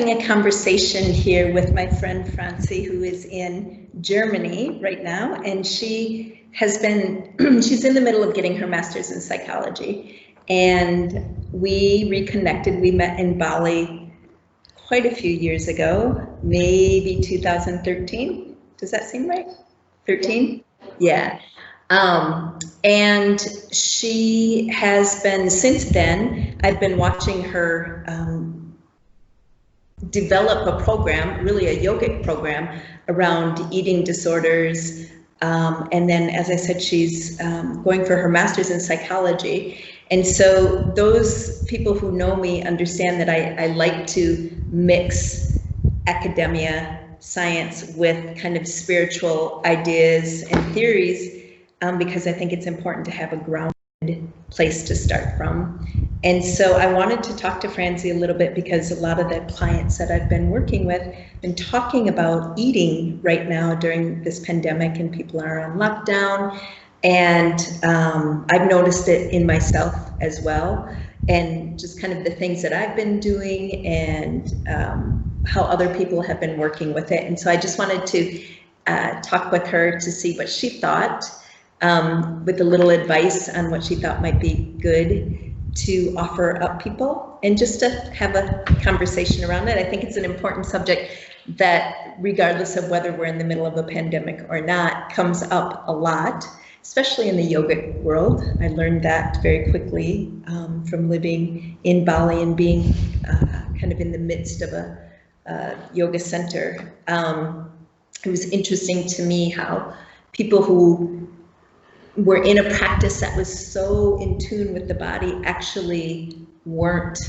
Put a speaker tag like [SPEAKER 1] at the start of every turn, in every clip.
[SPEAKER 1] A conversation here with my friend Francie, who is in Germany right now, and she has been, she's in the middle of getting her master's in psychology, and we reconnected. We met in Bali quite a few years ago, maybe 2013. Does that seem right? 13? Yeah. And she has been, since then, I've been watching her develop a program, really a yogic program around eating disorders. And then, as I said, she's going for her master's in psychology. And so those people who know me understand that I like to mix academia, science with kind of spiritual ideas and theories, because I think it's important to have a grounded place to start from. And so I wanted to talk to Francie a little bit because a lot of the clients that I've been working with have been talking about eating right now during this pandemic, and people are on lockdown. And I've noticed it in myself as well, and just kind of the things that I've been doing and how other people have been working with it. And so I just wanted to talk with her to see what she thought, with a little advice on what she thought might be good to offer up people, and just to have a conversation around it. I think it's an important subject that, regardless of whether we're in the middle of a pandemic or not, comes up a lot, especially in the yogic world. I learned that very quickly from living in Bali and being kind of in the midst of a yoga center. It was interesting to me how people who were in a practice that was so in tune with the body actually weren't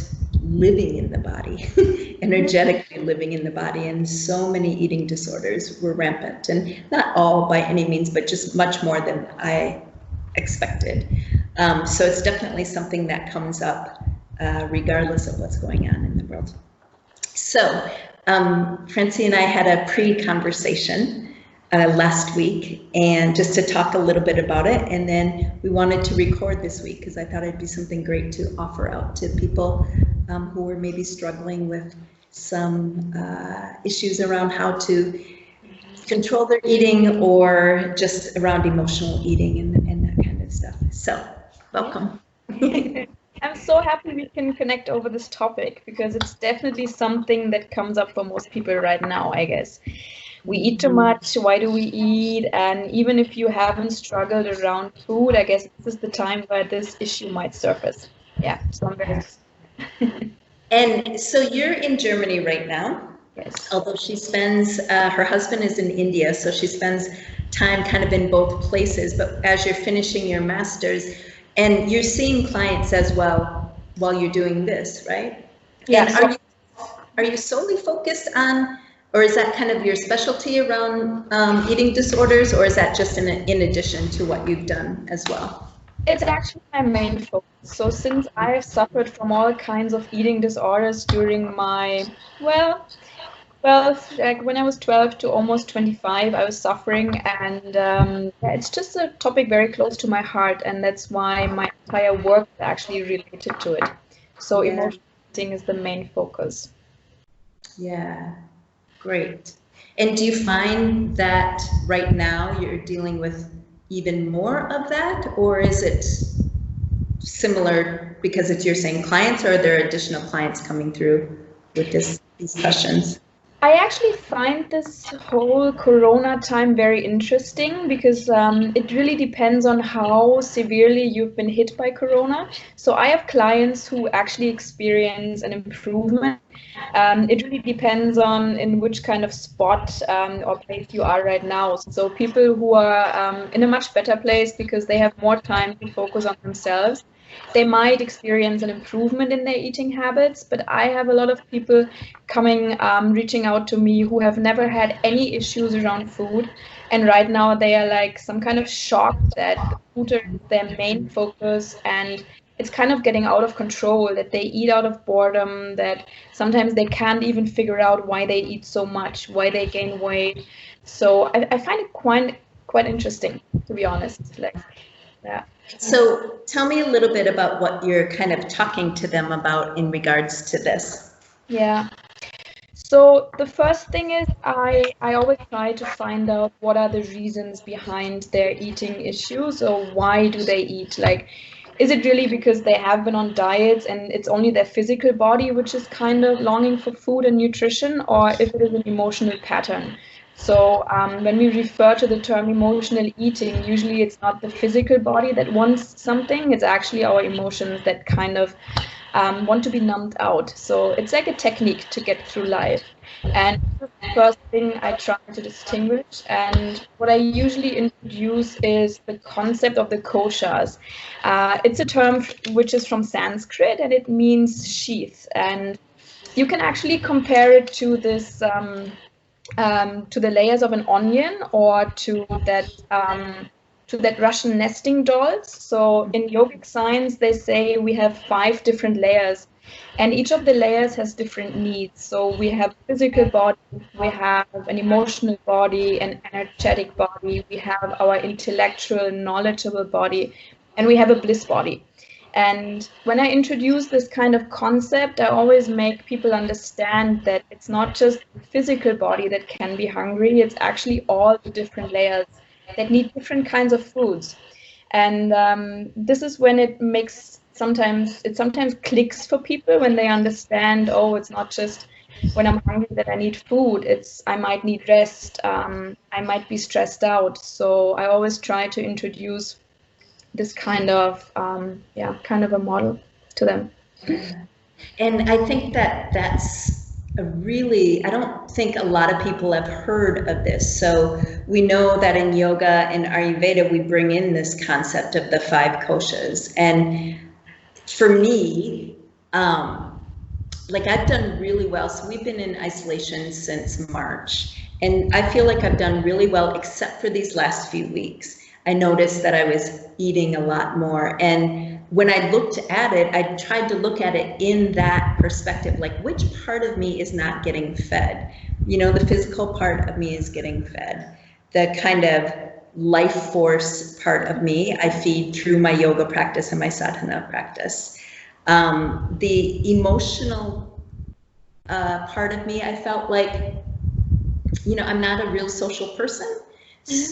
[SPEAKER 1] living in the body, energetically living in the body, and so many eating disorders were rampant, and not all by any means, but just much more than I expected. So it's definitely something that comes up regardless of what's going on in the world. So Francie and I had a pre-conversation last week, and just to talk a little bit about it, and then we wanted to record this week because I thought it'd be something great to offer out to people who are maybe struggling with some issues around how to control their eating, or just around emotional eating and that kind of stuff. So welcome.
[SPEAKER 2] I'm so happy we can connect over this topic, because it's definitely something that comes up for most people right now, I guess. We eat too much, why do we eat? And even if you haven't struggled around food, I guess this is the time where this issue might surface. Yeah, so I'm very excited.
[SPEAKER 1] And so you're in Germany right now.
[SPEAKER 2] Yes.
[SPEAKER 1] Although she spends, her husband is in India, so she spends time kind of in both places. But as you're finishing your master's, and you're seeing clients as well while you're doing this, right?
[SPEAKER 2] Yeah.
[SPEAKER 1] And are you solely focused on, or is that kind of your specialty around eating disorders, or is that just in addition to what you've done as well?
[SPEAKER 2] It's actually my main focus. So since I have suffered from all kinds of eating disorders during my, well, like when I was 12 to almost 25, I was suffering, and it's just a topic very close to my heart, and that's why my entire work is actually related to it. So
[SPEAKER 1] Yeah.
[SPEAKER 2] Emotional eating is the main focus.
[SPEAKER 1] Yeah. Great. And do you find that right now you're dealing with even more of that, or is it similar because it's your same clients, or are there additional clients coming through with these questions?
[SPEAKER 2] I actually find this whole Corona time very interesting, because it really depends on how severely you've been hit by Corona. So I have clients who actually experience an improvement. It really depends on in which kind of spot or place you are right now. So people who are in a much better place because they have more time to focus on themselves, they might experience an improvement in their eating habits. But I have a lot of people coming, reaching out to me who have never had any issues around food. And right now they are like some kind of shocked that food is their main focus, and it's kind of getting out of control, that they eat out of boredom, that sometimes they can't even figure out why they eat so much, why they gain weight. So I find it quite interesting, to be honest. Like, yeah.
[SPEAKER 1] So tell me a little bit about what you're kind of talking to them about in regards to this.
[SPEAKER 2] Yeah. So the first thing is I always try to find out what are the reasons behind their eating issues, or why do they eat? Like, is it really because they have been on diets and it's only their physical body which is kind of longing for food and nutrition, or if it is an emotional pattern? So when we refer to the term emotional eating, usually it's not the physical body that wants something, it's actually our emotions that kind of want to be numbed out. So it's like a technique to get through life. And this is the first thing I try to distinguish. And what I usually introduce is the concept of the koshas. It's a term which is from Sanskrit, and it means sheath. And you can actually compare it to this to the layers of an onion, or to that Russian nesting dolls. So in yogic science, they say we have 5 different layers, and each of the layers has different needs. So we have physical body, we have an emotional body, an energetic body, we have our intellectual, knowledgeable body, and we have a bliss body. And when I introduce this kind of concept, I always make people understand that it's not just the physical body that can be hungry, it's actually all the different layers that need different kinds of foods. And this is when it sometimes clicks for people when they understand, oh, it's not just when I'm hungry that I need food, it's I might need rest, I might be stressed out. So I always try to introduce this kind of kind of a model to them.
[SPEAKER 1] And I think that that's a really, I don't think a lot of people have heard of this. So we know that in yoga and Ayurveda, we bring in this concept of the 5 koshas. And for me, like I've done really well. So we've been in isolation since March, and I feel like I've done really well, except for these last few weeks. I noticed that I was eating a lot more. And when I looked at it, I tried to look at it in that perspective, like which part of me is not getting fed? You know, the physical part of me is getting fed. The kind of life force part of me, I feed through my yoga practice and my sadhana practice. The emotional part of me, I felt like, you know, I'm not a real social person.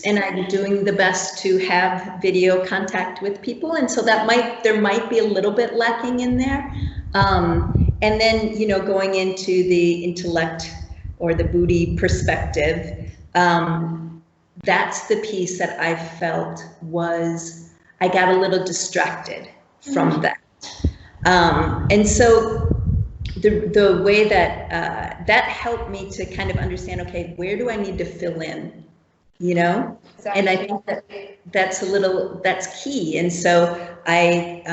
[SPEAKER 1] And I'm doing the best to have video contact with people, and so that there might be a little bit lacking in there. And then, you know, going into the intellect or the buddhi perspective, that's the piece that I felt was I got a little distracted from that. And so the way that that helped me to kind of understand, okay, where do I need to fill in? You know, exactly. And I think that's key. And so I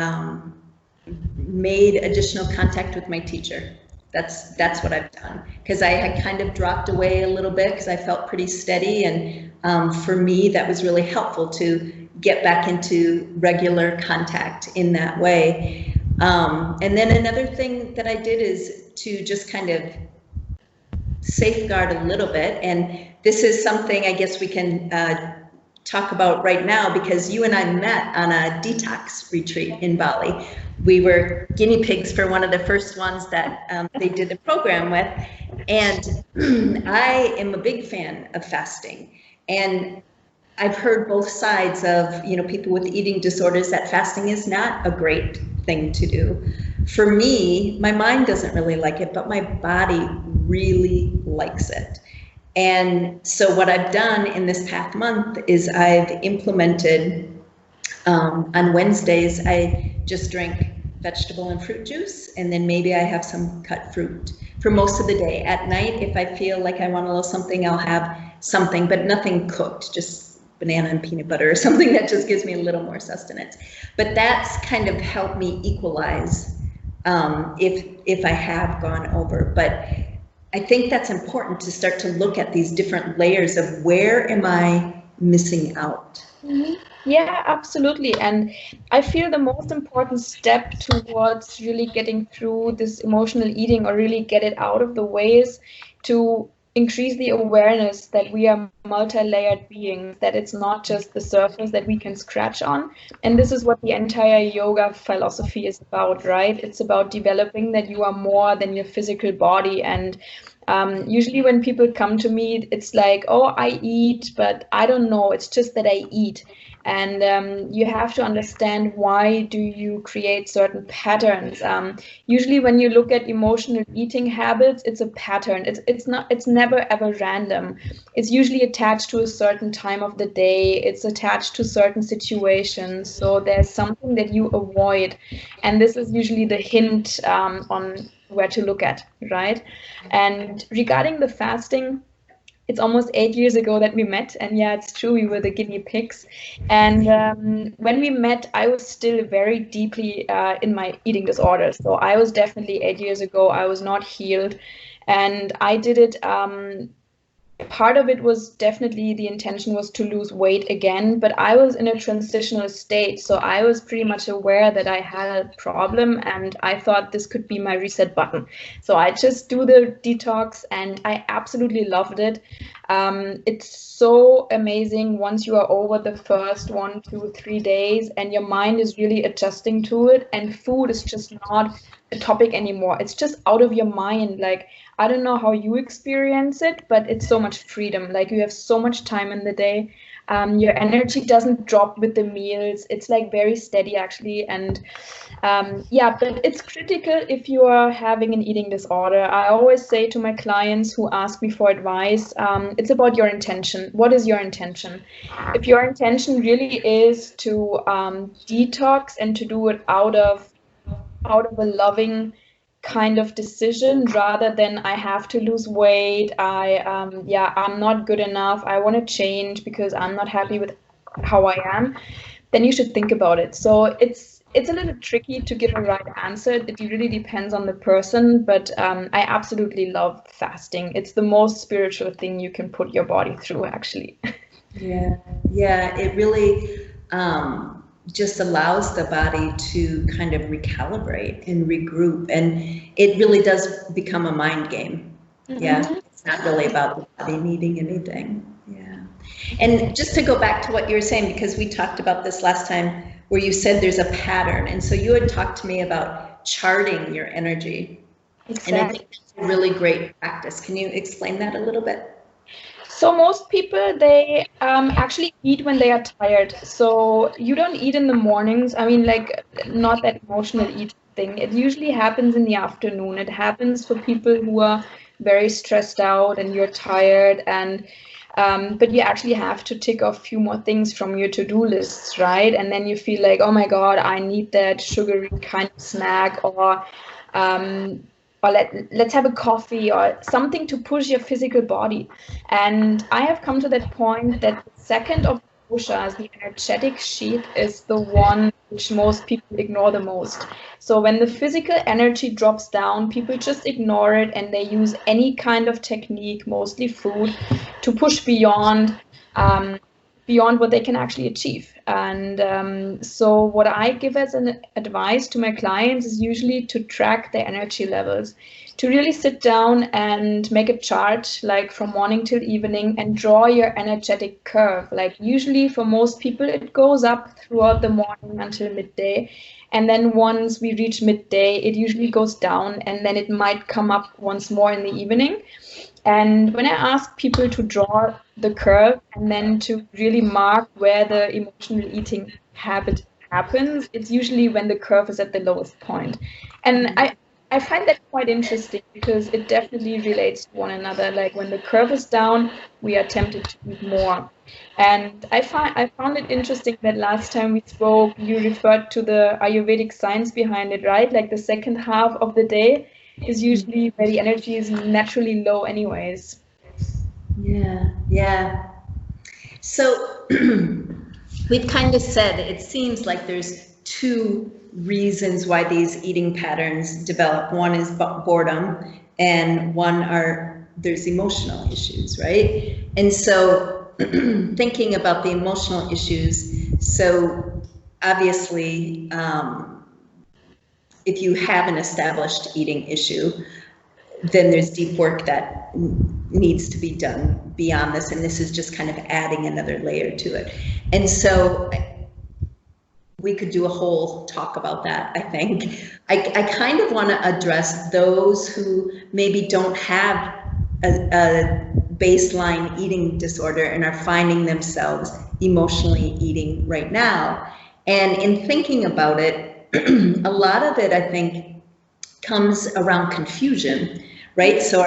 [SPEAKER 1] made additional contact with my teacher. That's what I've done, because I had kind of dropped away a little bit because I felt pretty steady. And for me, that was really helpful to get back into regular contact in that way. And then another thing that I did is to just kind of safeguard a little bit. And this is something I guess we can talk about right now, because you and I met on a detox retreat in Bali. We were guinea pigs for one of the first ones that they did the program with. And I am a big fan of fasting. And I've heard both sides of, you know, people with eating disorders that fasting is not a great thing to do. For me, my mind doesn't really like it, but my body really likes it. And so what I've done in this past month is I've implemented, on Wednesdays, I just drink vegetable and fruit juice, and then maybe I have some cut fruit for most of the day. At night, if I feel like I want a little something, I'll have something, but nothing cooked, just banana and peanut butter or something that just gives me a little more sustenance. But that's kind of helped me equalize if I have gone over. But I think that's important to start to look at these different layers of where am I missing out?
[SPEAKER 2] Mm-hmm. Yeah, absolutely. And I feel the most important step towards really getting through this emotional eating, or really get it out of the way, is to increase the awareness that we are multi-layered beings, that it's not just the surface that we can scratch on. And this is what the entire yoga philosophy is about, right? It's about developing that you are more than your physical body. And Usually when people come to me, it's like, oh, I eat, but I don't know. It's just that I eat. And you have to understand, why do you create certain patterns? Usually when you look at emotional eating habits, it's a pattern. It's never ever random. It's usually attached to a certain time of the day. It's attached to certain situations. So there's something that you avoid. And this is usually the hint on where to look at, right? And regarding the fasting, it's almost 8 years ago that we met, and yeah, it's true, we were the guinea pigs. And when we met, I was still very deeply in my eating disorder. So I was definitely 8 years ago, I was not healed, and I did it. Part of it was definitely, the intention was to lose weight again, but I was in a transitional state. So I was pretty much aware that I had a problem, and I thought this could be my reset button. So I just do the detox, and I absolutely loved it. It's so amazing once you are over the first 1, 2, 3 days, and your mind is really adjusting to it, and food is just not a topic anymore. It's just out of your mind. Like, I don't know how you experience it, but it's so much freedom. Like, you have so much time in the day. Your energy doesn't drop with the meals. It's like very steady actually. And yeah, but it's critical if you are having an eating disorder. I always say to my clients who ask me for advice, it's about your intention. What is your intention? If your intention really is to detox and to do it out of a loving kind of decision, rather than I have to lose weight, I'm not good enough, I want to change because I'm not happy with how I am, then you should think about it. So it's a little tricky to give a right answer. It really depends on the person, but I absolutely love fasting. It's the most spiritual thing you can put your body through, actually.
[SPEAKER 1] Yeah, it really just allows the body to kind of recalibrate and regroup, and it really does become a mind game. Yeah, it's not really about the body needing anything. Yeah. And just to go back to what you were saying, because we talked about this last time, where you said there's a pattern, and so you had talked to me about charting your energy.
[SPEAKER 2] Exactly.
[SPEAKER 1] And I think that's a really great practice. Can you explain that a little bit?
[SPEAKER 2] So most people, they actually eat when they are tired. So you don't eat in the mornings. I mean, like, not that emotional eating thing. It usually happens in the afternoon. It happens for people who are very stressed out and you're tired, and but you actually have to tick off a few more things from your to-do lists, right? And then you feel like, oh my God, I need that sugary kind of snack, um, or let's have a coffee or something to push your physical body. And I have come to that point that the second of doshas, the energetic sheath, is the one which most people ignore the most. So when the physical energy drops down, people just ignore it, and they use any kind of technique, mostly food, to push beyond what they can actually achieve. And so what I give as an advice to my clients is usually to track their energy levels, to really sit down and make a chart, like from morning till evening, and draw your energetic curve. Like, usually for most people, it goes up throughout the morning until midday. And then once we reach midday, it usually goes down, and then it might come up once more in the evening. And when I ask people to draw the curve and then to really mark where the emotional eating habit happens, it's usually when the curve is at the lowest point. And I find that quite interesting, because it definitely relates to one another. Like, when the curve is down, we are tempted to eat more. And I found it interesting that last time we spoke, you referred to the Ayurvedic science behind it, right? Like, the second half of the day is usually where the energy is naturally low anyways.
[SPEAKER 1] Yeah. So we've kind of said it seems like there's two reasons why these eating patterns develop. One is boredom, and there's emotional issues, right? And so thinking about the emotional issues, so obviously, if you have an established eating issue, then there's deep work that needs to be done beyond this, and this is just kind of adding another layer to it. And so we could do a whole talk about that, I think. I kind of want to address those who maybe don't have a baseline eating disorder and are finding themselves emotionally eating right now. And in thinking about it, a lot of it, I think, comes around confusion, right? So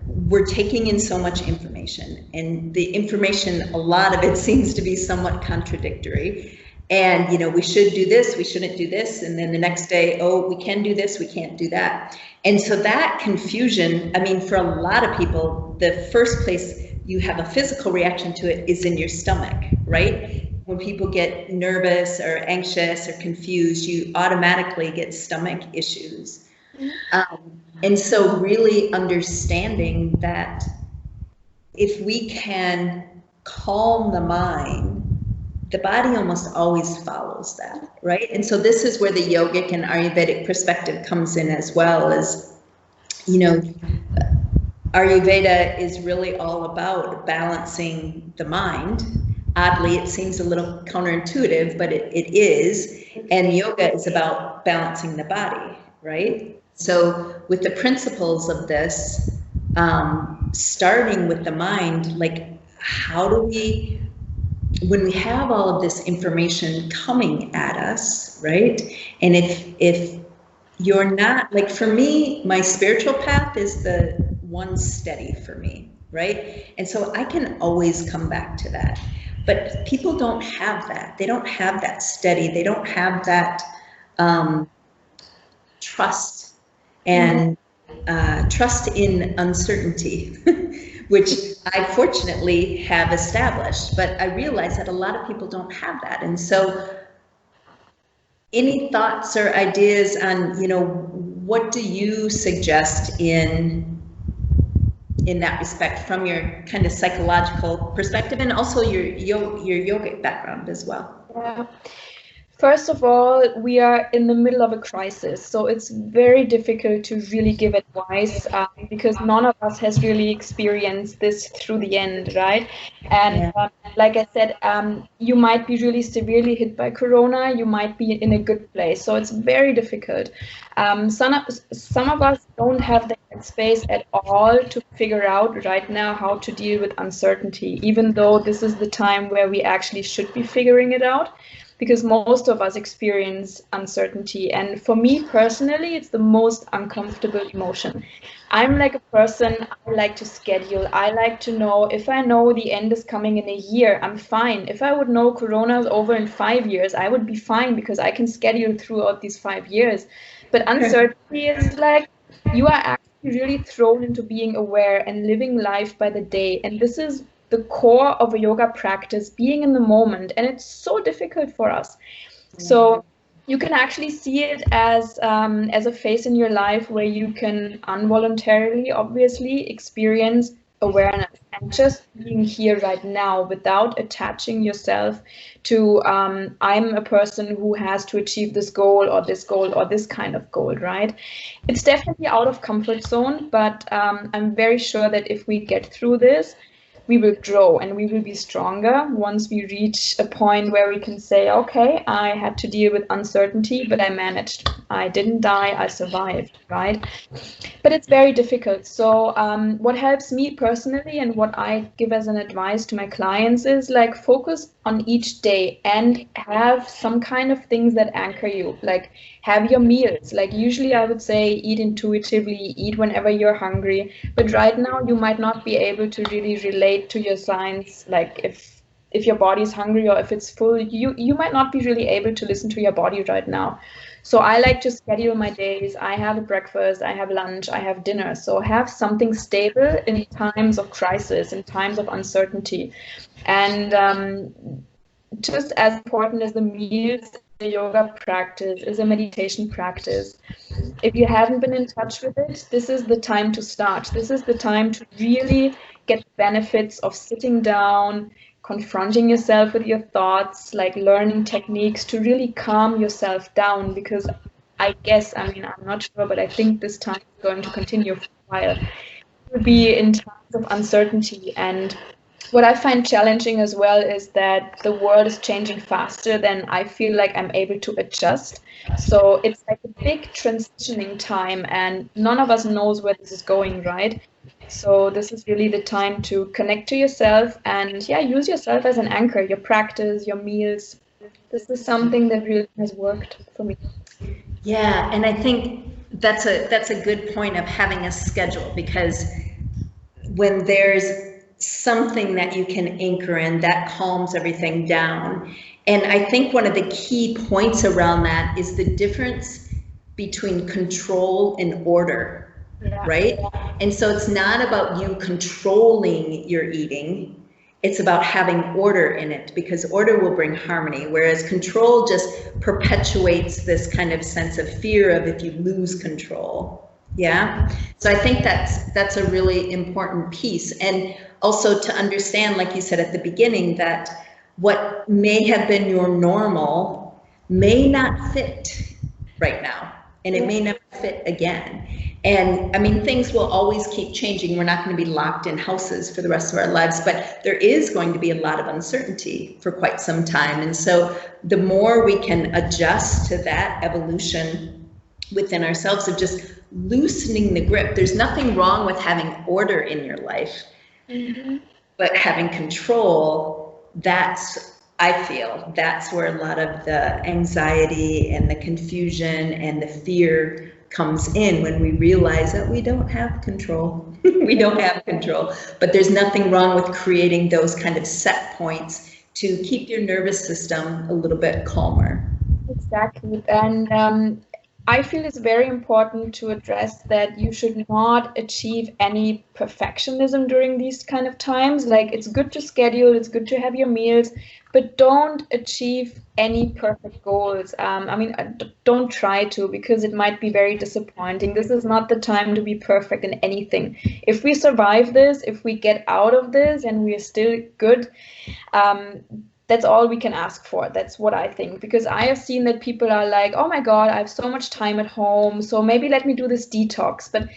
[SPEAKER 1] we're taking in so much information, and the information, a lot of it seems to be somewhat contradictory. And, you know, we should do this, we shouldn't do this. And then the next day, oh, we can do this, we can't do that. And so that confusion, I mean, for a lot of people, the first place you have a physical reaction to it is in your stomach, right? When people get nervous or anxious or confused, you automatically get stomach issues. And so really understanding that if we can calm the mind, the body almost always follows that, right? And so this is where the yogic and Ayurvedic perspective comes in as well, as, you know, Ayurveda is really all about balancing the mind. Oddly, it seems a little counterintuitive, but it is. And yoga is about balancing the body, right? So with the principles of this, starting with the mind, like, how do we, when we have all of this information coming at us, right? And if you're not, like, for me, my spiritual path is the one steady for me, right? And so I can always come back to that. But people don't have that. They don't have that steady. They don't have that trust and trust in uncertainty, which I fortunately have established. But I realize that a lot of people don't have that. And so any thoughts or ideas on, you know, what do you suggest in that respect from your kind of psychological perspective, and also your yogic background as well?
[SPEAKER 2] Yeah. First of all, we are in the middle of a crisis, so it's very difficult to really give advice because none of us has really experienced this through the end, right? And like I said, you might be really severely hit by Corona, you might be in a good place, so it's very difficult. Some of us don't have the space at all to figure out right now how to deal with uncertainty, even though this is the time where we actually should be figuring it out, because most of us experience uncertainty. And for me personally, it's the most uncomfortable emotion. I'm like a person, I like to schedule. I like to know, if I know the end is coming in a year, I'm fine. If I would know Corona is over in 5 years, I would be fine because I can schedule throughout these 5 years. But uncertainty is like, you are actually really thrown into being aware and living life by the day. And this is the core of a yoga practice, being in the moment, and it's so difficult for us. So you can actually see it as a phase in your life where you can involuntarily, obviously, experience awareness and just being here right now without attaching yourself to I'm a person who has to achieve this goal or this kind of goal, right? It's definitely out of comfort zone, but I'm very sure that if we get through this, we will grow and we will be stronger once we reach a point where we can say, okay, I had to deal with uncertainty, but I managed. I didn't die, I survived, right? But it's very difficult. So what helps me personally and what I give as an advice to my clients is like focus on each day and have some kind of things that anchor you, like have your meals. Like usually I would say eat intuitively, eat whenever you're hungry, but right now you might not be able to really relate to your signs. Like if your body is hungry or if it's full, you might not be really able to listen to your body right now. So I like to schedule my days. I have a breakfast, I have lunch, I have dinner. So have something stable in times of crisis, in times of uncertainty. And just as important as the meals, the yoga practice is a meditation practice. If you haven't been in touch with it, this is the time to start. This is the time to really get the benefits of sitting down, confronting yourself with your thoughts, like learning techniques to really calm yourself down, because I guess, I mean, I'm not sure, but I think this time is going to continue for a while. It will be in times of uncertainty. And what I find challenging as well is that the world is changing faster than I feel like I'm able to adjust. So it's like a big transitioning time and none of us knows where this is going, right? So this is really the time to connect to yourself and use yourself as an anchor, your practice, your meals. This is something that really has worked for me.
[SPEAKER 1] Yeah, and I think that's a good point of having a schedule, because when there's something that you can anchor in, that calms everything down. And I think one of the key points around that is the difference between control and order, right? And so it's not about you controlling your eating. It's about having order in it, because order will bring harmony, whereas control just perpetuates this kind of sense of fear of if you lose control. Yeah. So I think that's a really important piece. And also to understand, like you said at the beginning, that what may have been your normal may not fit right now, and it may never fit again. And I mean, things will always keep changing. We're not going to be locked in houses for the rest of our lives, but there is going to be a lot of uncertainty for quite some time. And so the more we can adjust to that evolution within ourselves of just loosening the grip. There's nothing wrong with having order in your life, but having control, I feel that's where a lot of the anxiety and the confusion and the fear comes in, when we realize that we don't have control. We don't have control, but there's nothing wrong with creating those kind of set points to keep your nervous system a little bit calmer.
[SPEAKER 2] Exactly. And I feel it's very important to address that you should not achieve any perfectionism during these kind of times. Like, it's good to schedule, it's good to have your meals, but don't achieve any perfect goals. Don't try to, because it might be very disappointing. This is not the time to be perfect in anything. If we survive this, if we get out of this and we are still good, that's all we can ask for. That's what I think, because I have seen that people are like, oh my God, I have so much time at home, so maybe let me do this detox. But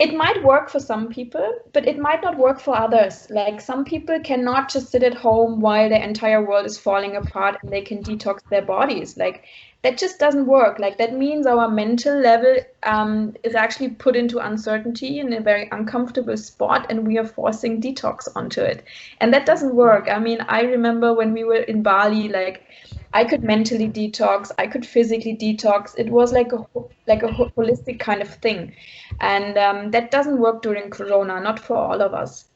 [SPEAKER 2] it might work for some people, but it might not work for others. Like, some people cannot just sit at home while their entire world is falling apart and they can detox their bodies. Like, that just doesn't work. Like, that means our mental level is actually put into uncertainty in a very uncomfortable spot, and we are forcing detox onto it. And that doesn't work. I mean, I remember when we were in Bali, like, I could mentally detox, I could physically detox. It was like a holistic kind of thing. And that doesn't work during Corona, not for all of us.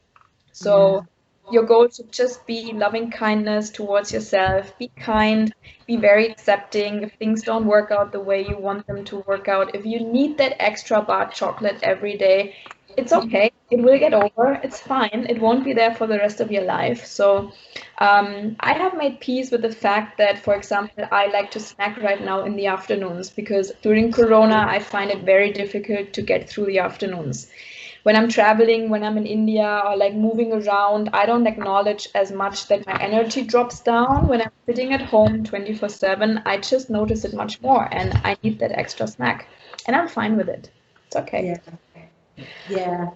[SPEAKER 2] So your goal should just be loving kindness towards yourself. Be kind, be very accepting. If things don't work out the way you want them to work out, if you need that extra bar chocolate every day, it's okay. It will get over. It's fine. It won't be there for the rest of your life. So I have made peace with the fact that, for example, I like to snack right now in the afternoons, because during Corona, I find it very difficult to get through the afternoons. When I'm traveling, when I'm in India or like moving around, I don't acknowledge as much that my energy drops down. When I'm sitting at home 24/7, I just notice it much more, and I need that extra snack, and I'm fine with it. It's okay.
[SPEAKER 1] Yeah.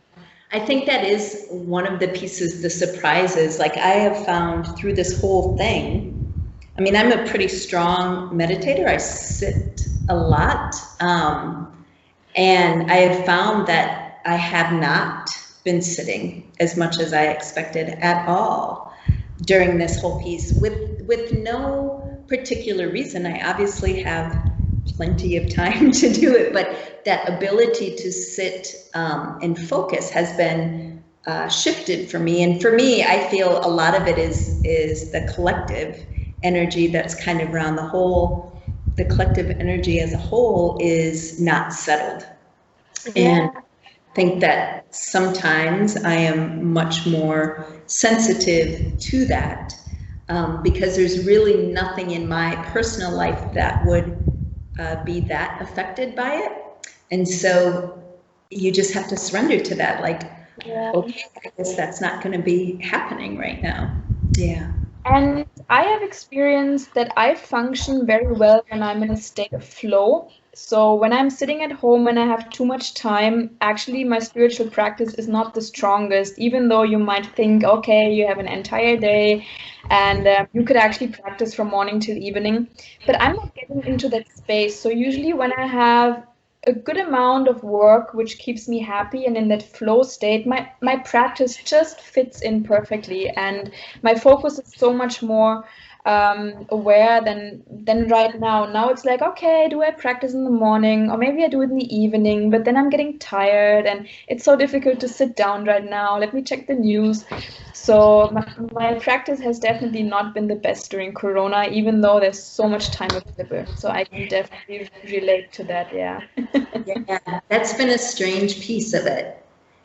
[SPEAKER 1] I think that is one of the pieces, the surprises. Like, I have found through this whole thing, I mean, I'm a pretty strong meditator. I sit a lot. And I have found that I have not been sitting as much as I expected at all during this whole piece, with no particular reason. I obviously have plenty of time to do it, but that ability to sit and focus has been shifted for me. And for me, I feel a lot of it is the collective energy that's kind of around the collective energy as a whole is not settled. And I think that sometimes I am much more sensitive to that because there's really nothing in my personal life that would be that affected by it. And so you just have to surrender to that. Like, okay, I guess that's not going to be happening right now. Yeah.
[SPEAKER 2] And I have experienced that I function very well when I'm in a state of flow. So when I'm sitting at home and I have too much time, actually my spiritual practice is not the strongest, even though you might think, okay, you have an entire day and you could actually practice from morning till evening. But I'm not getting into that space. So usually when I have a good amount of work which keeps me happy, and in that flow state my practice just fits in perfectly, and my focus is so much more aware than right now. Now it's like, okay, do I practice in the morning, or maybe I do it in the evening, but then I'm getting tired and it's so difficult to sit down right now. Let me check the news. So my practice has definitely not been the best during Corona, even though there's so much time available. So I can definitely relate to that, yeah.
[SPEAKER 1] Yeah, that's been a strange piece of it.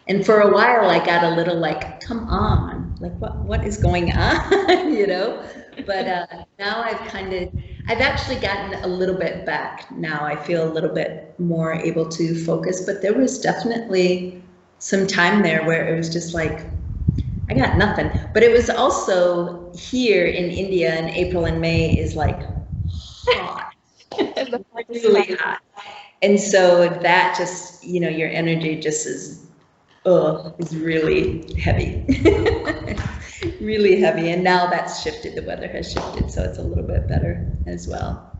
[SPEAKER 1] And for a while, I got a little like, come on, like what is going on, you know? But now I've actually gotten a little bit back now. I feel a little bit more able to focus, but there was definitely some time there where it was just like, I got nothing. But it was also here in India in April and May is like hot, really hot. And so that just, you know, your energy just is really heavy. Really heavy. And now that's shifted. The weather has shifted, so it's a little bit better as well.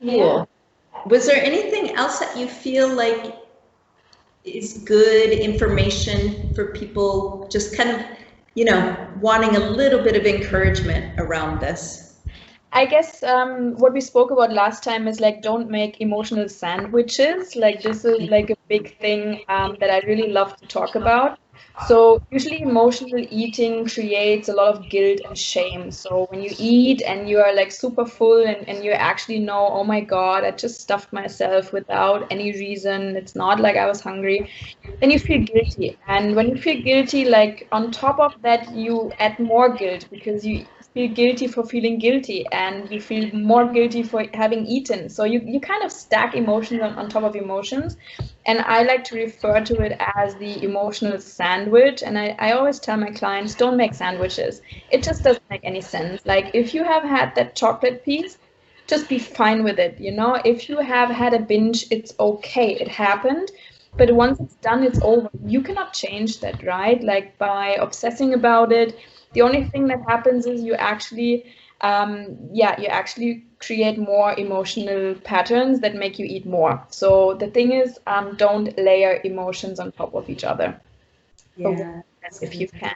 [SPEAKER 1] Cool. Was there anything else that you feel like is good information for people just kind of, you know, wanting a little bit of encouragement around this?
[SPEAKER 2] I guess what we spoke about last time is like, don't make emotional sandwiches. Like this is like a big thing that I really love to talk about. So usually emotional eating creates a lot of guilt and shame. So when you eat and you are like super full and you actually know, oh my God, I just stuffed myself without any reason. It's not like I was hungry. Then you feel guilty. And when you feel guilty, like on top of that, you add more guilt because you feel guilty for feeling guilty, and you feel more guilty for having eaten. So you kind of stack emotions on top of emotions. And I like to refer to it as the emotional sandwich. And I always tell my clients, don't make sandwiches. It just doesn't make any sense. Like if you have had that chocolate piece, just be fine with it. You know, if you have had a binge, it's okay. It happened. But once it's done, it's over. You cannot change that, right? Like by obsessing about it, the only thing that happens is you actually you actually create more emotional patterns that make you eat more. So the thing is, don't layer emotions on top of each other.
[SPEAKER 1] Yeah,
[SPEAKER 2] If you can.